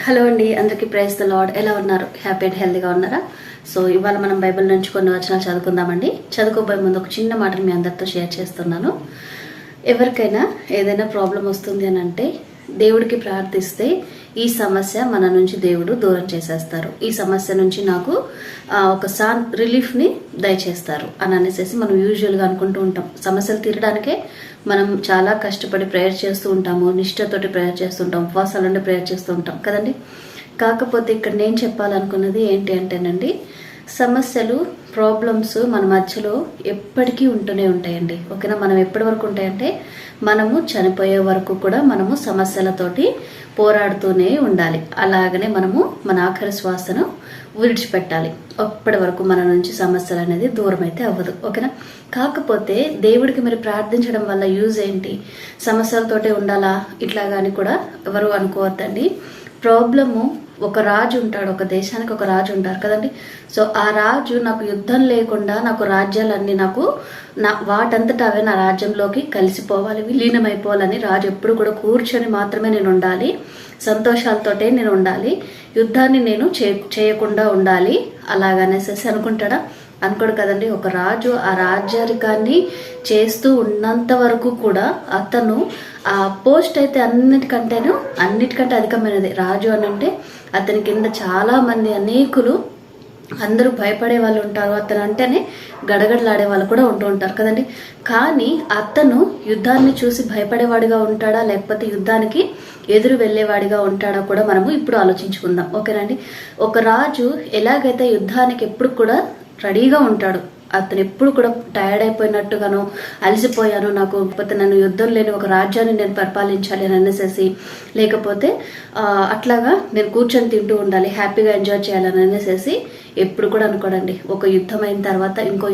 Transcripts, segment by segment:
Hello అండి, అందరికీ praise the lord. ఎలా ఉన్నారు? హ్యాపీ అండ్ హెల్తీగా ఉన్నారా? సో ఇవాళ మనం బైబిల్ నుంచి కొన్ని వచనాలు చదువుకుందామండి. చదువుకోబోయే ముందు ఒక చిన్న మాటను మీ అందరితో షేర్ చేస్తున్నాను. ఎవరికైనా ఏదైనా ప్రాబ్లం వస్తుంది అని అంటే దేవుడికి ప్రార్థిస్తే ఈ సమస్య మన నుంచి దేవుడు దూరం చేసేస్తారు. ఈ సమస్య నుంచి నాకు ఒక రిలీఫ్ని దయచేస్తారు అని అనేసి మనం యూజువల్గా అనుకుంటూ ఉంటాం. సమస్యలు తీరడానికే మనం చాలా కష్టపడి ప్రేయర్ చేస్తూ ఉంటాము, నిష్ఠతోటి ప్రేయర్ చేస్తుంటాం, ఉపవాసాలు ఉండి ప్రేయర్ చేస్తూ ఉంటాం కదండి. కాకపోతే ఇక్కడ నేను చెప్పాలనుకున్నది ఏంటి అంటేనండి, సమస్యలు ప్రాబ్లమ్స్ మన మధ్యలో ఎప్పటికీ ఉంటూనే ఉంటాయండి. ఓకేనా? మనం ఎప్పటి వరకు ఉంటాయంటే మనము చనిపోయే వరకు కూడా మనము సమస్యలతోటి పోరాడుతూనే ఉండాలి. అలాగనే మనము మన ఆఖరి శ్వాసను విడిచిపెట్టాలి. అప్పటి వరకు మన నుంచి సమస్యలు అనేది దూరం అయితే అవ్వదు. ఓకేనా? కాకపోతే దేవుడికి మరి ప్రార్థించడం వల్ల యూజ్ ఏంటి? సమస్యలతోటే ఉండాలా ఇట్లాగాని కూడా ఎవరు అనుకోవద్దండి. ప్రాబ్లము, ఒక రాజు ఉంటాడు, ఒక దేశానికి ఒక రాజు ఉంటారు కదండి. సో ఆ రాజు నాకు యుద్ధం లేకుండా నాకు రాజ్యాలన్నీ వాటంతటా అవే నా రాజ్యంలోకి కలిసిపోవాలి, విలీనమైపోవాలని రాజు ఎప్పుడు కూడా కూర్చొని మాత్రమే నేను ఉండాలి, సంతోషాలతోటే నేను ఉండాలి, యుద్ధాన్ని నేను చేయకుండా ఉండాలి అలాగనేసి అనుకుంటాడా? అనుకోడు కదండి. ఒక రాజు ఆ రాజ్యాధికాన్ని చేస్తూ ఉన్నంత వరకు కూడా అతను ఆ పోస్ట్ అయితే అన్నిటికంటే అధికమైనది. రాజు అని అంటే అతని కింద చాలా మంది అనేకులు అందరూ భయపడే వాళ్ళు ఉంటారు, అతను అంటేనే గడగడలాడే వాళ్ళు కూడా ఉంటూ ఉంటారు కదండి. కానీ అతను యుద్ధాన్ని చూసి భయపడేవాడిగా ఉంటాడా, లేకపోతే యుద్ధానికి ఎదురు వెళ్ళేవాడిగా ఉంటాడా కూడా మనము ఇప్పుడు ఆలోచించుకుందాం. ఓకేనండి. ఒక రాజు ఎలాగైతే యుద్ధానికి ఎప్పుడు కూడా రెడీగా ఉంటాడు, అతను ఎప్పుడు కూడా టైర్డ్ అయిపోయినట్టుగాను, అలసిపోయాను, లేకపోతే నన్ను యుద్ధం లేని ఒక రాజ్యాన్ని నేను పరిపాలించాలి అని అనేసి, లేకపోతే అట్లాగా నేను కూర్చొని తింటూ ఉండాలి, హ్యాపీగా ఎంజాయ్ చేయాలని అనేసి ఎప్పుడు కూడా అనుకోడండి. ఒక యుద్ధం అయిన తర్వాత ఇంకో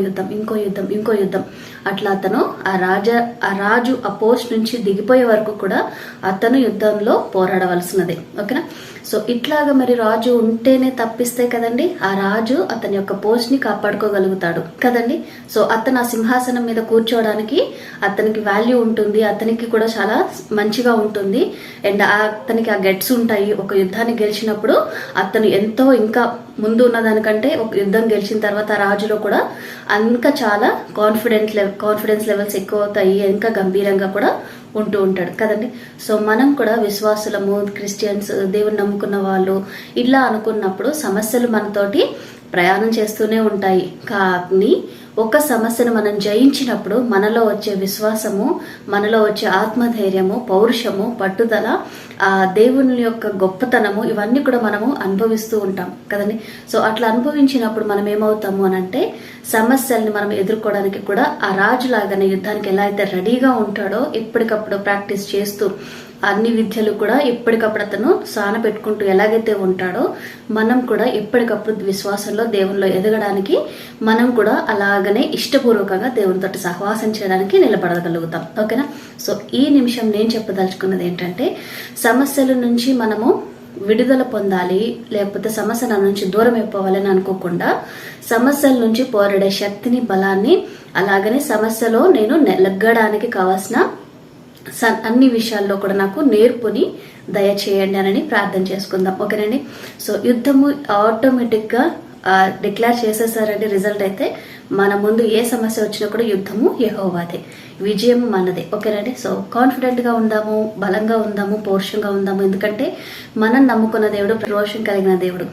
యుద్ధం అట్లా అతను ఆ రాజు ఆ పోస్ట్ నుంచి దిగిపోయే వరకు కూడా అతను యుద్ధంలో పోరాడవలసినదే. ఓకేనా? సో ఇట్లాగా మరి రాజు ఉంటేనే తప్పిస్తే కదండి ఆ రాజు అతని యొక్క పోస్ట్ ని కాపాడుకోగలుగుతాడు కదండి. సో అతను ఆ సింహాసనం మీద కూర్చోవడానికి అతనికి వాల్యూ ఉంటుంది, అతనికి కూడా చాలా మంచిగా ఉంటుంది, అండ్ అతనికి ఆ గెట్స్ ఉంటాయి. ఒక యుద్ధాన్ని గెలిచినప్పుడు అతను ఎంతో ఇంకా ముందు ఉన్నదానికంటే ఒక యుద్ధం గెలిచిన తర్వాత ఆ రాజులో కూడా ఇంకా చాలా కాన్ఫిడెన్స్ లెవెల్స్ ఎక్కువ అవుతాయి, ఇంకా గంభీరంగా కూడా ఉంటూ ఉంటాడు కదండి. సో మనం కూడా విశ్వాసులము, క్రిస్టియన్స్, దేవుని నమ్ముకున్న వాళ్ళు ఇలా అనుకున్నప్పుడు సమస్యలు మనతోటి ప్రయాణం చేస్తూనే ఉంటాయి. కానీ ఒక సమస్యను మనం జయించినప్పుడు మనలో వచ్చే విశ్వాసము, మనలో వచ్చే ఆత్మధైర్యము, పౌరుషము, పట్టుదల, ఆ దేవుని యొక్క గొప్పతనము, ఇవన్నీ కూడా మనము అనుభవిస్తూ ఉంటాం కదండి. సో అట్లా అనుభవించినప్పుడు మనం ఏమవుతాము అని అంటే సమస్యల్ని మనం ఎదుర్కోవడానికి కూడా ఆ రాజులాగానే యుద్ధానికి ఎలా అయితే రెడీగా ఉంటాడో ఎప్పటికప్పుడు ప్రాక్టీస్ చేస్తూ అన్ని విద్యలు కూడా ఎప్పటికప్పుడు అతను సాన పెట్టుకుంటూ ఎలాగైతే ఉంటాడో మనం కూడా ఎప్పటికప్పుడు విశ్వాసంలో దేవునిలో ఎదగడానికి మనం కూడా అలాగనే ఇష్టపూర్వకంగా దేవునితో సహవాసం చేయడానికి నిలబడగలుగుతాం. ఓకేనా? సో ఈ నిమిషం నేను చెప్పదలుచుకున్నది ఏంటంటే సమస్యల నుంచి మనము విడుదల పొందాలి, లేకపోతే సమస్య నా నుంచి దూరం అయిపోవాలని అనుకోకుండా సమస్యల నుంచి పోరాడే శక్తిని, బలాన్ని, అలాగనే సమస్యలో నేను లెగ్గడానికి కావాల్సిన అన్ని విషయాల్లో కూడా నాకు నేర్పుని దయచేయండి అని ప్రార్థన చేసుకుందాం. ఓకేనండి. సో యుద్ధము ఆటోమేటిక్గా డిక్లేర్ చేసేసారండి. రిజల్ట్ అయితే మన ముందు ఏ సమస్య వచ్చినా కూడా యుద్ధము యెహోవాదే, విజయం మనదే. ఓకేనండి. సో కాన్ఫిడెంట్గా ఉందాము, బలంగా ఉందాము, పౌరుషంగా ఉందాము. ఎందుకంటే మనం నమ్ముకున్న దేవుడు రోషం కలిగిన దేవుడు.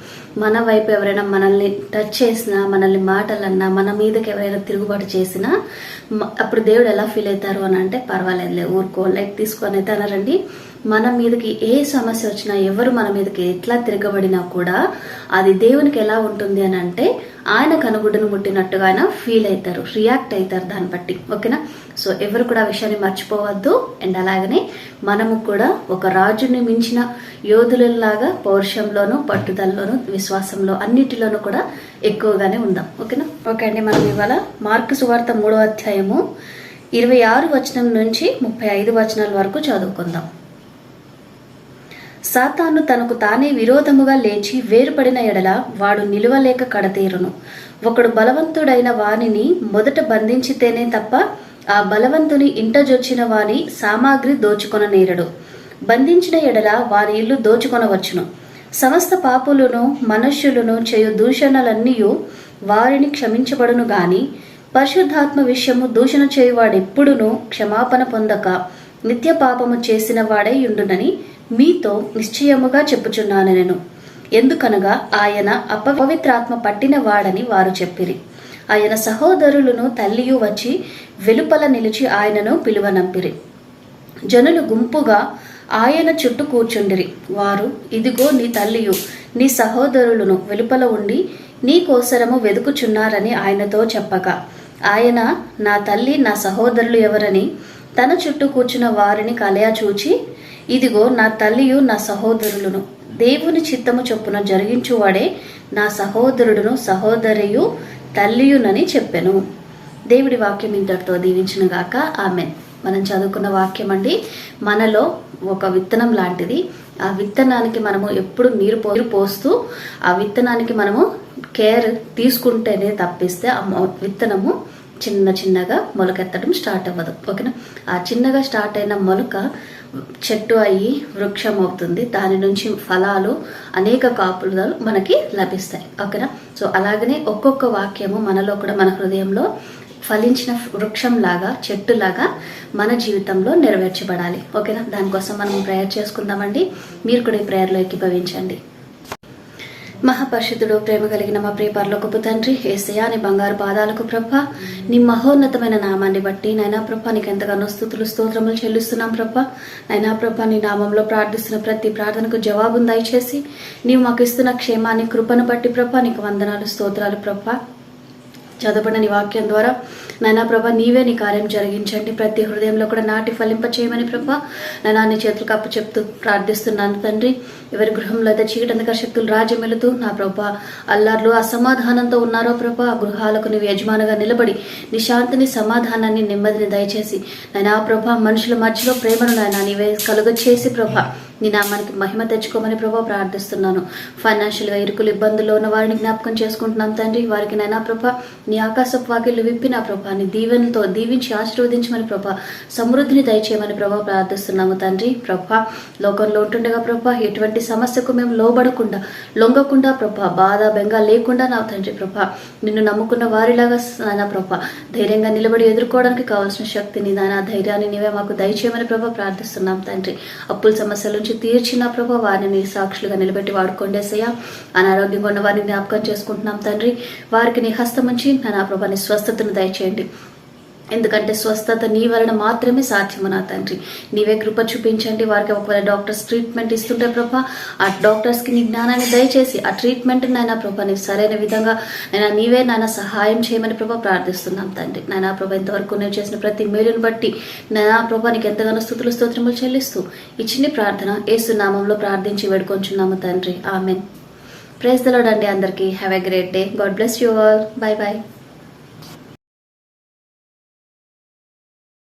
మన వైపు ఎవరైనా మనల్ని టచ్ చేసినా, మనల్ని మాటలన్నా, మన మీదకి ఎవరైనా తిరుగుబాటు చేసినా అప్పుడు దేవుడు ఎలా ఫీల్ అవుతారు అని అంటే పర్వాలేదులే, ఊరుకో, లైక్ తీసుకొని అయితే అన్నారండి. మన మీదకి ఏ సమస్య వచ్చినా, ఎవరు మన మీదకి ఎట్లా తిరగబడినా కూడా అది దేవునికి ఎలా ఉంటుంది అని అంటే ఆయన కనుగుడ్డును ముట్టినట్టుగా ఆయన ఫీల్ అవుతారు, రియాక్ట్ అవుతారు దాన్ని బట్టి. ఓకేనా? సో ఎవరు కూడా ఆ విషయాన్ని మర్చిపోవద్దు. అండ్ అలాగనే మనము కూడా ఒక రాజుని మించిన యోధులలాగా పౌరుషంలోను, పట్టుదలలోను, విశ్వాసంలో అన్నిటిలోనూ కూడా ఎక్కువగానే ఉందాం. ఓకేనా? ఓకే అండి. మనం ఇవాళ మార్కు సువార్త 3వ అధ్యాయము 26 వచనం నుంచి 35 వచనాల వరకు చదువుకుందాం. సాతాను తనకు తానే విరోధముగా లేచి వేరుపడిన ఎడల వాడు నిలువలేక కడతేరును. ఒకడు బలవంతుడైన వానిని మొదట బంధించితేనే తప్ప ఆ బలవంతుని ఇంటజొచ్చిన వాని సామాగ్రి దోచుకొననేరడు. బంధించిన ఎడల వారి ఇల్లు దోచుకొనవచ్చును. సమస్త పాపులను మనుష్యులను చేయు దూషణలన్నీయు వారిని క్షమించబడును గాని పరిశుద్ధాత్మ విషయము దూషణ చేయువాడెప్పుడునూ క్షమాపణ పొందక నిత్య పాపము చేసిన వాడై ఉండునని మీతో నిశ్చయముగా చెప్పుచున్నాను నేను. ఎందుకనగా ఆయన అపవిత్రాత్మ పట్టిన వాడని వారు చెప్పిరి. ఆయన సహోదరులను తల్లియు వచ్చి వెలుపల నిలిచి ఆయనను పిలువనంపిరి. జనులు గుంపుగా ఆయన చుట్టూ కూర్చుండిరి. వారు, ఇదిగో నీ తల్లియు నీ సహోదరులను వెలుపల ఉండి నీ కోసరము వెదుకుచున్నారని ఆయనతో చెప్పగా, ఆయన, నా తల్లి నా సహోదరులు ఎవరని తన చుట్టూ కూర్చున్న వారిని కలయ చూచి, ఇదిగో నా తల్లియు నా సహోదరులను దేవుని చిత్తము చొప్పున జరిగించువాడే నా సహోదరుడును సహోదరియు తల్లియునని చెప్పెను. దేవుడి వాక్యం ఇంతటితో దీవించునుగాక. ఆమెన్. మనం చదువుకున్న వాక్యం అండి. మనలో ఒక విత్తనం లాంటిది. ఆ విత్తనానికి మనము ఎప్పుడు నీరు పోస్తూ ఆ విత్తనానికి మనము కేర్ తీసుకుంటేనే తప్పిస్తే ఆ విత్తనము చిన్నగా మొలకెత్తడం స్టార్ట్ అవ్వదు. ఓకేనా? ఆ చిన్నగా స్టార్ట్ అయిన మొలక చెట్టు అయ్యి వృక్షం అవుతుంది. దాని నుంచి ఫలాలు, అనేక కాపులు మనకి లభిస్తాయి. ఓకేనా? సో అలాగనే ఒక్కొక్క వాక్యము మనలో కూడా మన హృదయంలో ఫలించిన వృక్షంలాగా, చెట్టులాగా మన జీవితంలో నెరవేర్చబడాలి. ఓకేనా? దానికోసం మనం ప్రేయర్ చేసుకుందామండి. మీరు కూడా ఈ ప్రేయర్లో ఏకీభవించండి. మహాపరిశుద్ధుడు, ప్రేమ కలిగిన మా ప్రియ పరలోకపు తండ్రి, యేసయ్యా నీ బంగారు పాదాలకు ప్రభా, నీ మహోన్నతమైన నామాన్ని బట్టి నైనా ప్రభా నీకు ఎంతగానో స్తుతులు స్తోత్రములు చెల్లిస్తున్నాం ప్రభా. నైనా ప్రభా నీ నామంలో ప్రార్థిస్తున్న ప్రతి ప్రార్థనకు జవాబును దయచేసి నీవు మాకు ఇస్తున్న క్షేమాన్ని, కృపను బట్టి ప్రభా నీకు వందనాలు, స్తోత్రాలు ప్రభా. చదవబడిన నీ వాక్యం ద్వారా నైనా ప్రభా నీవే నీ కార్యం జరిగించండి. ప్రతి హృదయంలో కూడా నాటి ఫలింప చేయమని ప్రభా నైనా నీ చేతులకు అప్పు చెప్తూ ప్రార్థిస్తున్నాను తండ్రి. ఎవరి గృహంలో అయితే చీకటి అంధకార శక్తులు రాజ్యం వెళుతూ నా ప్రభా అల్లార్లు అసమాధానంతో ఉన్నారో ప్రభా ఆ గృహాలకు నీవు యజమానిగా నిలబడి నీ శాంతిని, సమాధానాన్ని, నెమ్మదిని దయచేసి నైనా ప్రభా మనుషుల మధ్యలో ప్రేమను నైనా నీవే కలుగచేసి ప్రభా నీ నామానికి మహిమ తెచ్చుకోమని ప్రభా ప్రార్థిస్తున్నాను. ఫైనాన్షియల్గా ఇరుకులు, ఇబ్బందుల్లో ఉన్న వారిని జ్ఞాపకం చేసుకుంటున్నాం తండ్రి. వారికి నైనా ప్రభా నీ ఆకాశపు వాకిళ్ళు విప్పిన ప్రభా నీ దీవెనతో దీవించి ఆశీర్వదించమని ప్రభా సమృద్ధిని దయచేయమని ప్రభా ప్రార్థిస్తున్నాము తండ్రి. ప్రభా లోకంలో ఉంటుండగా ప్రభా ఎటువంటి సమస్యకు మేము లోబడకుండా, లొంగకుండా ప్రభా బాధ, బెంగ లేకుండా నా తండ్రి ప్రభా నిన్ను నమ్ముకున్న వారిలాగా నాయనా ప్రభా ధైర్యంగా నిలబడి ఎదుర్కోవడానికి కావాల్సిన శక్తిని, నాయనా ధైర్యాన్ని నీవే మాకు దయచేయమని ప్రభా ప్రార్థిస్తున్నాం తండ్రి. అప్పుల సమస్యల నుంచి తీర్చిన ప్రభా వారిని సాక్షులుగా నిలబెట్టి వాడుకోండి యేసయ్యా. అనారోగ్యంగా ఉన్న వారిని జ్ఞాపకం చేసుకుంటున్నాం తండ్రి. వారికి నీ హస్తం ఉంచి నా ప్రభా నీ స్వస్థతను దయచేయండి. ఎందుకంటే స్వస్థత నీ వలన మాత్రమే సాధ్యము నా తండ్రి. నీవే కృప చూపించండి. వారికి ఒకవేళ డాక్టర్స్ ట్రీట్మెంట్ ఇస్తుంటే ప్రభా ఆ డాక్టర్స్కి నీ జ్ఞానాన్ని దయచేసి ఆ ట్రీట్మెంట్ నాయనా ప్రభా నీ సరైన విధంగా అయినా నీవే నాయన సహాయం చేయమని ప్రభా ప్రార్థిస్తున్నాం తండ్రి. నాయనా ప్రభా ఇంతవరకు నేను చేసిన ప్రతి మేలును బట్టి నాయనా ప్రభా నీకు ఎంతగానో స్తుతులు స్తోత్రములు చెల్లిస్తూ ఈ చిన్ని ప్రార్థన యేసు నామంలో ప్రార్థించి వేడుకొంచున్నాము తండ్రి. ఆమెన్. ప్రైజ్ ది లార్డ్ అండి. అందరికీ have a great day. God bless you all. By by.